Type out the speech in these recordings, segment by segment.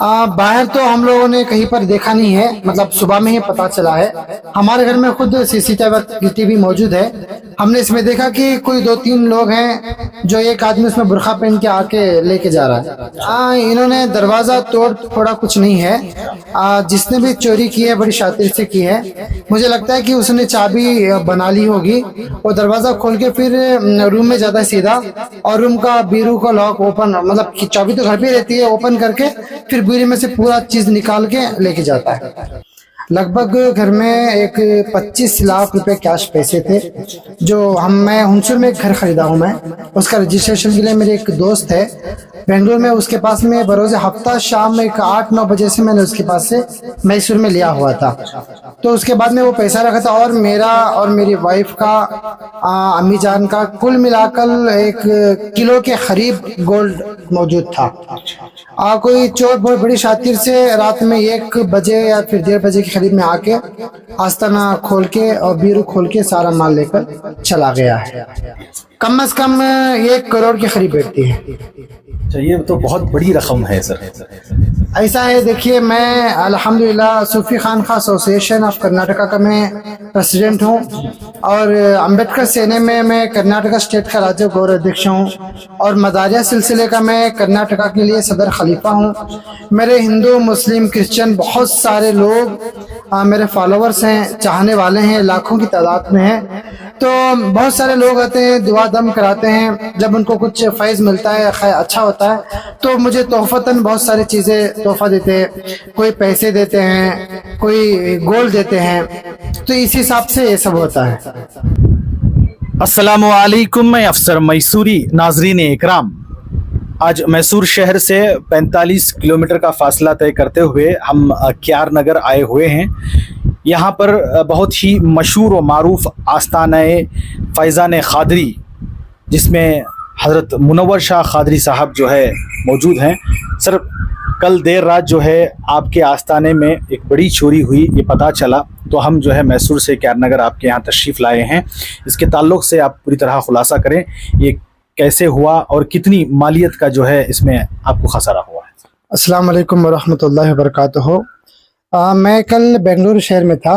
बाहर तो हम लोगों ने कहीं पर देखा नहीं है, मतलब सुबह में ही पता चला है। हमारे घर में खुद सीसीटीवी मौजूद है। हमने इसमें देखा कि कोई दो तीन लोग हैं, जो एक आदमी उसमें बुर्खा पहन के आके लेके जा रहा है। इन्होंने दरवाजा तोड़ फोड़ा कुछ नहीं है। जिसने भी चोरी की है बड़ी शातिर से की है। मुझे लगता है कि उसने चाबी बना ली होगी और दरवाजा खोल के फिर रूम में जाता है सीधा, और रूम का बीरू का लॉक ओपन, मतलब चाबी तो घर पे रहती है, ओपन करके फिर बीरी में से पूरा चीज निकाल के लेके जाता है। लगभग घर में एक 25 लाख रुपए कैश पैसे थे, जो मैं हुनसुर में एक घर खरीदा हूँ। मैं उसका रजिस्ट्रेशन के लिए मेरे एक दोस्त है बेंगलुरु में, उसके पास में बरोज हफ्ता शाम एक 8-9 बजे से मैंने उसके पास से मैसूर में लिया हुआ था। तो उसके बाद में वो पैसा रखा था, और मेरा और मेरी वाइफ का, अम्मी जान का, कुल मिलाकर 1 किलो के करीब गोल्ड मौजूद था। कोई चोर बहुत बड़ी शातिर से रात में 1 बजे या फिर 1:30 बजे के करीब में आके आस्ताना खोल के और बीरू खोल के सारा माल लेकर चला गया है। कम से कम 1 करोड़ के करीब बैठती है। ये तो बहुत बड़ी रकम है सर। ऐसा है, देखिए, मैं अल्हम्दुलिल्लाह सूफी खानखा एसोसिएशन ऑफ कर्नाटका का मैं प्रेसिडेंट हूँ, और अंबेडकर सेने में मैं कर्नाटका स्टेट का राज्य गौरव अध्यक्ष हूँ, और मदारिया सिलसिले का मैं कर्नाटका के लिए सदर खलीफा हूँ। मेरे हिंदू मुस्लिम क्रिश्चियन बहुत सारे लोग मेरे फॉलोअर्स हैं, चाहने वाले हैं, लाखों की तादाद में हैं। तो बहुत सारे लोग आते हैं, दुआ दम कराते हैं। जब उनको कुछ फैज़ मिलता है, अच्छा होता है, तो मुझे तोहफतन बहुत सारी चीज़ें तोहफा देते हैं। कोई पैसे देते हैं, कोई गोल्ड देते हैं। तो इस हिसाब से ये सब होता है। अस्सलामु अलैकुम, मैं अफसर मैसूरी। नाजरीन इकराम, आज मैसूर शहर से 45 किलोमीटर का फासला तय करते हुए हम क्यार नगर आए हुए हैं। यहाँ पर बहुत ही मशहूर व मारूफ आस्ताना फैज़ान ख़ादरी, जिसमें हज़रत मुनव्वर शाह ख़ादरी साहब जो है मौजूद हैं। सर, कल देर रात जो है आपके आस्ताने में एक बड़ी चोरी हुई, ये पता चला, तो हम जो है मैसूर से क्यार नगर आपके यहाँ तशरीफ़ लाए हैं। इसके ताल्लुक़ से आप पूरी तरह खुलासा करें, ये कैसे हुआ और कितनी मालियत का जो है इसमें आपको खसारा हुआ है। अस्सलाम वालेकुम वरहमतुल्लाहि वबरकातुहू। मैं कल बेंगलुरु शहर में था।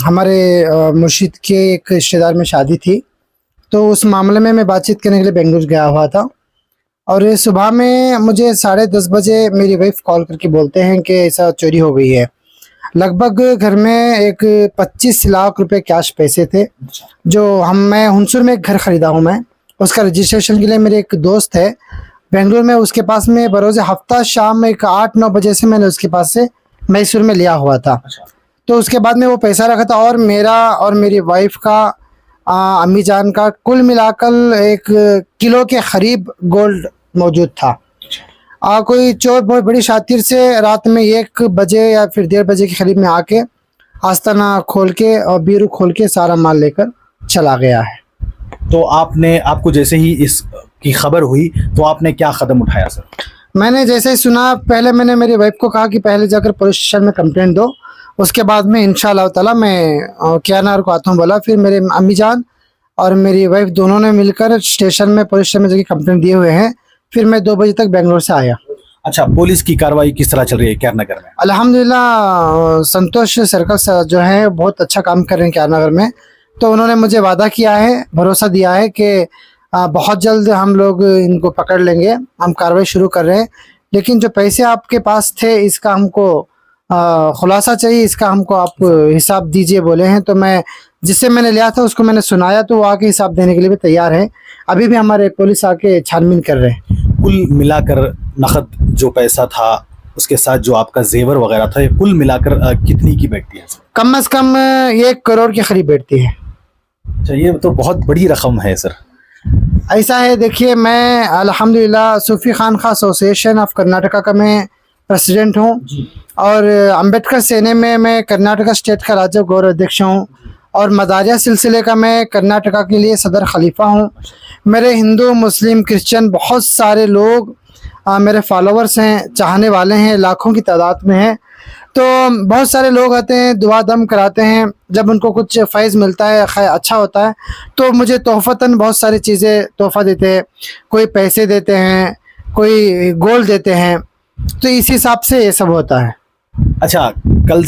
हमारे मुर्शिद के एक रिश्तेदार में शादी थी, तो उस मामले में मैं बातचीत करने के लिए बेंगलुरु गया हुआ था। और सुबह में मुझे 10:30 बजे मेरी वाइफ कॉल करके बोलते हैं कि ऐसा चोरी हो गई है। लगभग घर में एक 25 लाख रुपए कैश पैसे थे, जो मैं हुनसुर में एक घर खरीदा हूँ। मैं उसका रजिस्ट्रेशन के लिए मेरे एक दोस्त है बेंगलुरु में, उसके पास में बरोज हफ्ता शाम एक 8-9 बजे से मैंने उसके पास से मैसूर में लिया हुआ था। तो उसके बाद में वो पैसा रखा था, और मेरा और मेरी वाइफ का, अम्मी जान का, कुल मिलाकर 1 किलो के करीब गोल्ड मौजूद था। कोई चोर बहुत बड़ी शातिर से रात में 1 बजे या फिर 1:30 बजे के करीब में आके आस्ताना खोल के और बीरू खोल के सारा माल लेकर चला गया है। तो आपको जैसे ही इसकी खबर हुई तो आपने क्या कदम उठाया सर? मैंने जैसे ही सुना, पहले मैंने मेरी वाइफ को कहा कि पहले जाकर पुलिस स्टेशन में कंप्लेंट दो, उसके बाद में इंशाअल्लाह ताला मैं क्यार को आता हूँ बोला। फिर मेरे अम्मी जान और मेरी वाइफ दोनों ने मिलकर स्टेशन में, पुलिस स्टेशन में जाकर कंप्लेंट दिए हुए हैं। फिर मैं 2 बजे तक बेंगलोर से आया। अच्छा, पुलिस की कार्रवाई किस तरह चल रही है क्यार नगर में? अल्हम्दुलिल्लाह, संतोष सर्कल जो है बहुत अच्छा काम कर रहे हैं क्यार नगर में। तो उन्होंने मुझे वादा किया है, भरोसा दिया है कि बहुत जल्द हम लोग इनको पकड़ लेंगे। हम कार्रवाई शुरू कर रहे हैं, लेकिन जो पैसे आपके पास थे इसका हमको खुलासा चाहिए, इसका हमको आप हिसाब दीजिए बोले हैं। तो मैं जिससे मैंने लिया था उसको मैंने सुनाया, तो वो आके हिसाब देने के लिए भी तैयार है। अभी भी हमारे पुलिस आके छानबीन कर रहे हैं। कुल मिलाकर नकद जो पैसा था, उसके साथ जो आपका जेवर वगैरह था, ये कुल मिलाकर कितनी की बैठती है? कम से कम 1 करोड़ के करीब बैठती है। अच्छा, ये तो बहुत बड़ी रकम है सर। ऐसा है, देखिए, मैं अल्हम्दुलिल्लाह सूफी खानखा एसोसिएशन ऑफ कर्नाटका का मैं प्रेसिडेंट हूँ, और अंबेडकर सेने में मैं कर्नाटका स्टेट का राज्य गौरव अध्यक्ष हूँ, और मदारिया सिलसिले का मैं कर्नाटका के लिए सदर खलीफा हूँ। मेरे हिंदू मुस्लिम क्रिश्चियन बहुत सारे लोग मेरे फॉलोअर्स हैं, चाहने वाले हैं, लाखों की तादाद में हैं। तो बहुत सारे लोग आते हैं, दुआ दम कराते हैं। जब उनको कुछ फैज़ मिलता है, अच्छा होता है, तो मुझे तोहफतन बहुत सारी चीज़ें तोहफा देते हैं। कोई पैसे देते हैं, कोई गोल्ड देते हैं। तो इस हिसाब से ये सब होता है। अच्छा, कल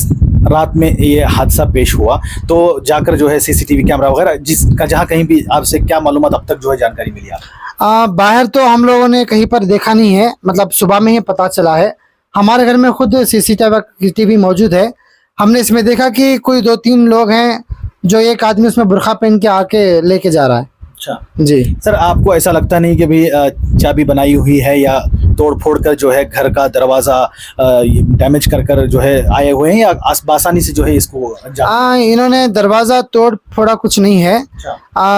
रात में ये हादसा पेश हुआ तो जाकर जो है सीसीटीवी कैमरा वगैरह जिसका जहाँ कहीं भी आपसे क्या मालूमात अब तक जो है जानकारी मिली आपको? बाहर तो हम लोगों ने कहीं पर देखा नहीं है, मतलब सुबह में ही पता चला है। हमारे घर में खुद सीसीटीवी मौजूद है। हमने इसमें देखा कि कोई 2-3 लोग हैं, जो एक आदमी उसमें बुर्खा पहन के आके लेके जा रहा है। अच्छा जी सर, आपको ऐसा लगता नहीं कि भाई चाबी बनाई हुई है या तोड़ फोड़ कर जो है घर का दरवाजा डैमेज कर कर जो है आए हुए हैं, या आसानी से जो है इसको इन्होंने दरवाजा तोड़ फोड़ा कुछ नहीं है।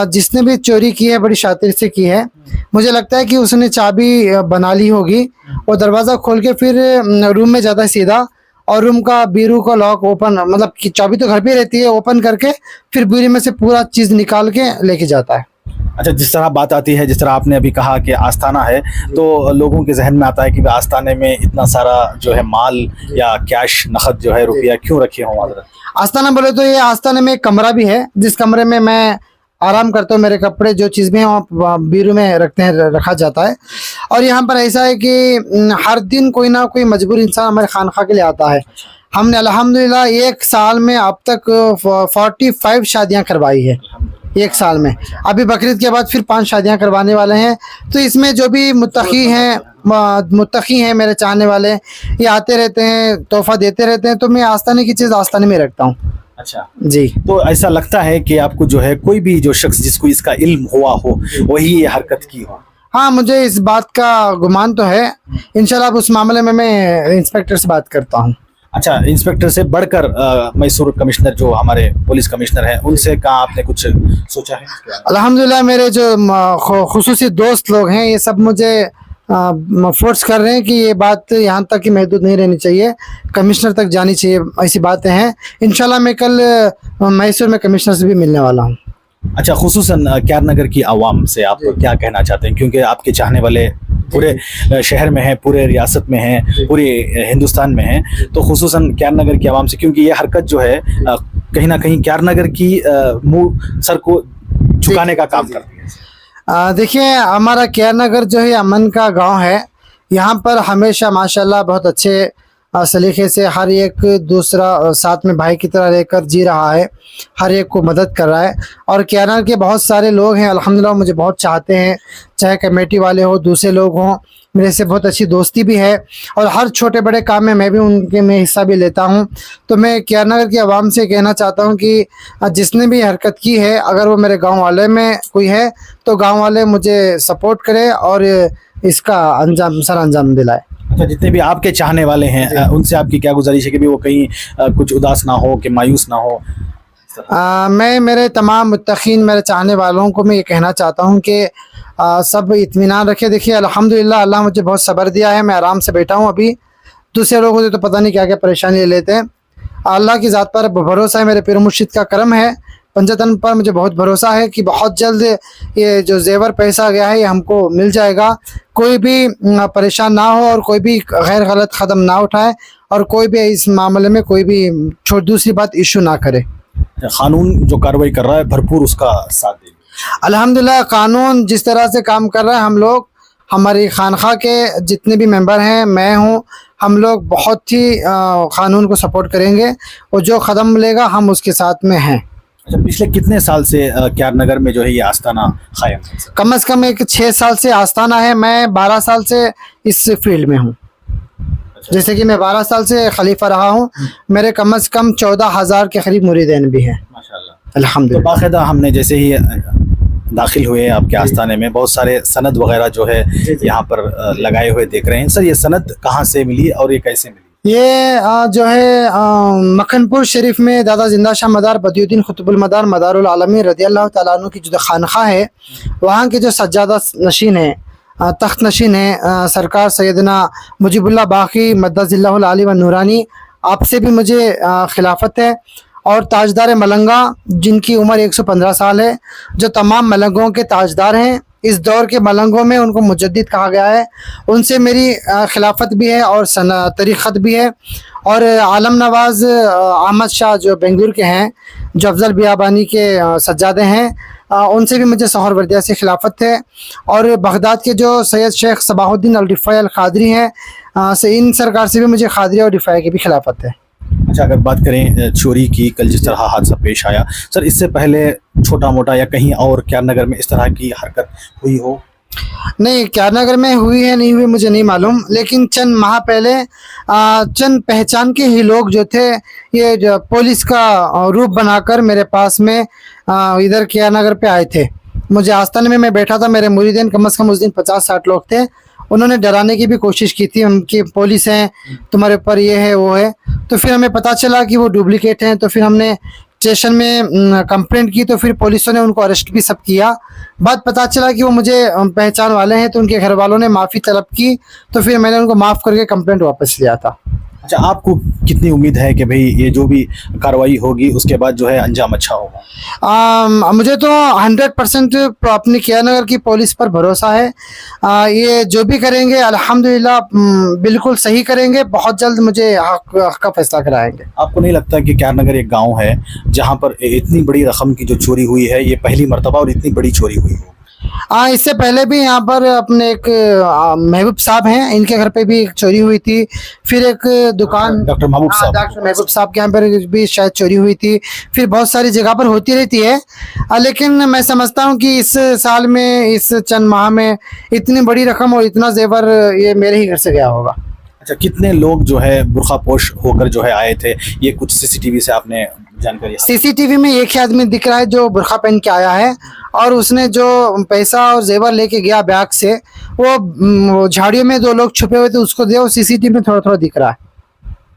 जिसने भी चोरी की है बड़ी शातिर से की है। मुझे लगता है कि उसने चाबी बना ली होगी, वो दरवाजा खोल के फिर रूम में जाता है सीधा, और रूम का बीरू का लॉक ओपन, मतलब कि चाबी तो घर पे रहती है, ओपन करके फिर बीरू में से पूरा चीज निकाल के लेके जाता है। अच्छा, जिस तरह बात आती है, जिस तरह आपने अभी कहा कि आस्थाना है, तो लोगों के जहन में आता है कि आस्थाने में इतना सारा जो है माल या कैश नकद जो है रुपया क्यों रखे हों? आस्थाना बोले तो ये आस्थाने में एक कमरा भी है, जिस कमरे में मैं आराम करता हूँ। मेरे कपड़े जो चीज़ भी हैं वहाँ बीरू में रखा जाता है। और यहाँ पर ऐसा है कि हर दिन कोई ना कोई मजबूर इंसान हमारे खानखा के लिए आता है। हमने अल्हम्दुलिल्लाह एक साल में अब तक 45 शादियाँ करवाई है, एक साल में। अभी बकरीद के बाद फिर 5 शादियाँ करवाने वाले हैं। तो इसमें जो भी मुत्तकी हैं मेरे चाहने वाले, ये आते रहते हैं, तोहफा देते रहते हैं। तो मैं आस्थाने की चीज़ आस्थाने में रखता हूँ। अच्छा जी, तो ऐसा लगता है कि आपको जो है कोई भी जो शख्स जिसको इसका इल्म हुआ हो वही ये हरकत की हो? हाँ, मुझे इस बात का गुमान तो है। इंशाल्लाह उस मामले में मैं इंस्पेक्टर से बात करता हूँ। अच्छा, इंस्पेक्टर से बढ़कर मैसूर कमिश्नर जो हमारे पुलिस कमिश्नर हैं, उनसे कहा आपने कुछ सोचा है? अल्हम्दुलिल्लाह मेरे जो खुसूसी दोस्त लोग हैं, ये सब मुझे फोर्स कर रहे हैं कि ये बात यहाँ तक ही महदूद नहीं रहनी चाहिए, कमिश्नर तक जानी चाहिए। ऐसी बातें हैं। इंशाल्लाह मैं कल मैसूर में कमिश्नर से भी मिलने वाला हूँ। अच्छा, खुसूसन क्यार नगर की आवाम से आप क्या कहना चाहते हैं, क्योंकि आपके चाहने वाले पूरे शहर में हैं, पूरे रियासत में हैं, पूरे हिंदुस्तान में हैं, तो खुसूसन क्यार नगर की आवाम से, क्योंकि ये हरकत जो है कहीं ना कहीं क्यार नगर की मुंह सर को झुकाने का काम करती है। देखिए, हमारा क्यार नगर जो है अमन का गांव है। यहाँ पर हमेशा माशाल्लाह बहुत अच्छे सलीके से हर एक दूसरा साथ में भाई की तरह रहकर जी रहा है, हर एक को मदद कर रहा है। और क्यार नगर के बहुत सारे लोग हैं अल्हम्दुलिल्लाह, मुझे बहुत चाहते हैं, चाहे कमेटी वाले हो, दूसरे लोग हों। मेरे से बहुत अच्छी दोस्ती भी है, और हर छोटे बड़े काम में मैं भी उनके में हिस्सा भी लेता हूं। तो मैं क्यार नगर की आवाम से कहना चाहता हूं कि जिसने भी हरकत की है, अगर वो मेरे गांव वाले में कोई है तो गांव वाले मुझे सपोर्ट करें और इसका सर अंजाम दिलाए। अच्छा, जितने भी आपके चाहने वाले हैं उनसे आपकी क्या गुजारिश है कि भी वो कहीं कुछ उदास ना हो, कि मायूस ना हो? मैं मेरे तमाम मुत्तकीन, मेरे चाहने वालों को मैं ये कहना चाहता हूँ कि सब इत्मीनान रखे। देखिए, अल्हम्दुलिल्लाह अल्लाह मुझे बहुत सब्र दिया है, मैं आराम से बैठा हूँ। अभी दूसरे लोगों से तो पता नहीं क्या क्या परेशानी ले लेते हैं। अल्लाह की ज़ात पर भरोसा है, मेरे पीर मुर्शिद का करम है, पंजतन पर मुझे बहुत भरोसा है कि बहुत जल्द ये जो जेवर पैसा गया है ये हमको मिल जाएगा। कोई भी परेशान ना हो और कोई भी गैर गलत कदम ना उठाए, और कोई भी इस मामले में कोई भी दूसरी बात इशू ना करे। कानून जो कार्रवाई कर रहा है भरपूर उसका साथ देंगे? अल्हम्दुलिल्लाह कानून जिस तरह से काम कर रहा है, हम लोग, हमारी खानखा के जितने भी मेंबर हैं, मैं हूँ, हम लोग बहुत ही कानून को सपोर्ट करेंगे, और जो कदम लेगा हम उसके साथ में हैं। अच्छा, पिछले कितने साल से क्यार नगर में जो है ये आस्थाना कायम है? कम से कम एक 6 साल से आस्थाना है। मैं 12 साल से इस फील्ड में हूँ। जैसे कि मैं 12 साल से खलीफा रहा हूँ, मेरे कम से कम 14,000 के करीब मुरीदैन भी हैं माशाल्लाह। अल्हम्दुलिल्लाह। तो बाकायदा हमने जैसे ही दाखिल हुए आपके आस्थाने में, बहुत सारे सनद वगैरह जो है यहाँ पर लगाए हुए देख रहे हैं। सर, ये सनद कहाँ से मिली और ये कैसे मिली? ये जो है मक्खनपुर शरीफ में दादा जिंदा शाह मदार बदियुद्दीन खुतबुल मदार मदारुल आलमीन रदियल्लाहु ताला अन्हु की जो खानखा है, वहाँ के जो सज्जादा नशीन है, तख्त नशीन है सरकार सैयदना मुजीबुल्लाह बाकी मद्दजिल्लाहुल आली व नूरानी, आपसे भी मुझे खिलाफत है। और ताजदार मलंगा जिनकी उम्र 115 साल है, जो तमाम मलंगों के ताजदार हैं, इस दौर के मलंगों में उनको मुजद्दिद कहा गया है। उनसे मेरी खिलाफत भी है और तरीक़त भी है। और आलम नवाज़ अहमद शाह जो बेंगलुरु के हैं, जो अफजल बियाबानी के सज्जादे हैं, उनसे भी मुझे सोहरवर्दिया से खिलाफत है। और बगदाद के जो सैयद शेख सबाहुद्दीन अल रिफ़ाई अल क़ादरी हैं, से इन सरकार से भी मुझे क़ादरी और रिफ़ाई की भी खिलाफत है। अच्छा, अगर बात करें चोरी की, कल जिस तरह हादसा पेश आया सर, इससे पहले छोटा मोटा या कहीं और क्यार नगर में इस तरह की हरकत हुई हो? नहीं, क्यार नगर में हुई है नहीं हुई मुझे नहीं मालूम, लेकिन चंद माह पहले चंद पहचान के ही लोग जो थे, ये जो पुलिस का रूप बनाकर मेरे पास में इधर क्यार नगर पे आए थे। मुझे आस्थान में मैं बैठा था, मेरे मुरीदीन कम से कम उस दिन 50-60 लोग थे। उन्होंने डराने की भी कोशिश की थी, उनकी पुलिस है, तुम्हारे ऊपर ये है वो है। तो फिर हमें पता चला कि वो डुप्लीकेट हैं, तो फिर हमने स्टेशन में कंप्लेंट की, तो फिर पुलिसों ने उनको अरेस्ट भी सब किया। बाद पता चला कि वो मुझे पहचान वाले हैं, तो उनके घर वालों ने माफ़ी तलब की, तो फिर मैंने उनको माफ़ करके कंप्लेंट वापस लिया था। अच्छा, आपको कितनी उम्मीद है कि भाई ये जो भी कार्रवाई होगी उसके बाद जो है अंजाम अच्छा होगा? मुझे तो 100% अपनी क्यार नगर की पुलिस पर भरोसा है। ये जो भी करेंगे अल्हम्दुलिल्लाह बिल्कुल सही करेंगे। बहुत जल्द मुझे हक का फैसला कराएंगे। आपको नहीं लगता कि क्यार नगर एक गांव है जहां पर इतनी बड़ी रकम की जो चोरी हुई है, ये पहली मर्तबा और इतनी बड़ी चोरी हुई हो? इससे पहले भी यहाँ पर अपने एक महबूब साहब हैं, इनके घर पे भी एक चोरी हुई थी। फिर एक दुकान डॉक्टर महबूब साहब, डॉक्टर महबूब साहब के यहाँ पर भी शायद चोरी हुई थी। फिर बहुत सारी जगह पर होती रहती है, लेकिन मैं समझता हूँ कि इस साल में, इस चंद माह में इतनी बड़ी रकम और इतना जेवर ये मेरे ही घर से गया होगा। अच्छा, कितने लोग जो है बुर्खापोश होकर जो है आए थे, ये कुछ सीसीटीवी से आपने जानकारी? सीसीटीवी में एक ही आदमी दिख रहा है जो बुर्खा पहन के आया है, और उसने जो पैसा और जेवर लेके गया बैग से, वो झाड़ियों में 2 लोग छुपे हुए थे, उसको दिया। वो सीसीटीवी में थोड़ा थोड़ा दिख रहा है।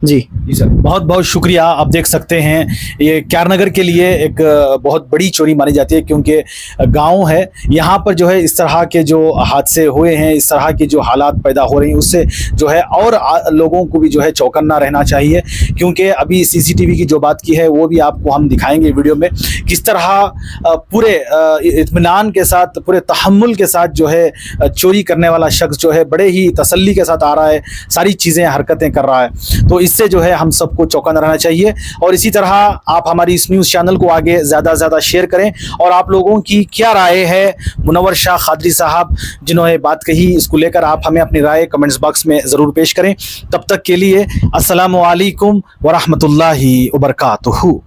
जी सर, बहुत बहुत शुक्रिया। आप देख सकते हैं ये क्यार नगर के लिए एक बहुत बड़ी चोरी मानी जाती है, क्योंकि गांव है, यहाँ पर जो है इस तरह के जो हादसे हुए हैं, इस तरह की जो हालात पैदा हो रही हैं, उससे जो है और लोगों को भी जो है चौकन्ना रहना चाहिए। क्योंकि अभी सीसीटीवी की जो बात की है वो भी आपको हम दिखाएंगे वीडियो में, किस तरह पूरे इत्मीनान के साथ, पूरे तहम्मुल के साथ जो है चोरी करने वाला शख्स जो है बड़े ही तसल्ली के साथ आ रहा है, सारी चीज़ें हरकतें कर रहा है। तो इससे जो है हम सबको चौकन्ना रहना चाहिए। और इसी तरह आप हमारी इस न्यूज़ चैनल को आगे ज़्यादा से ज़्यादा शेयर करें। और आप लोगों की क्या राय है मुनव्वर शाह क़ादरी साहब जिन्होंने बात कही, इसको लेकर आप हमें अपनी राय कमेंट्स बॉक्स में ज़रूर पेश करें। तब तक के लिए अस्सलामु अलैकुम व रहमतुल्लाहि व बरकातुहू।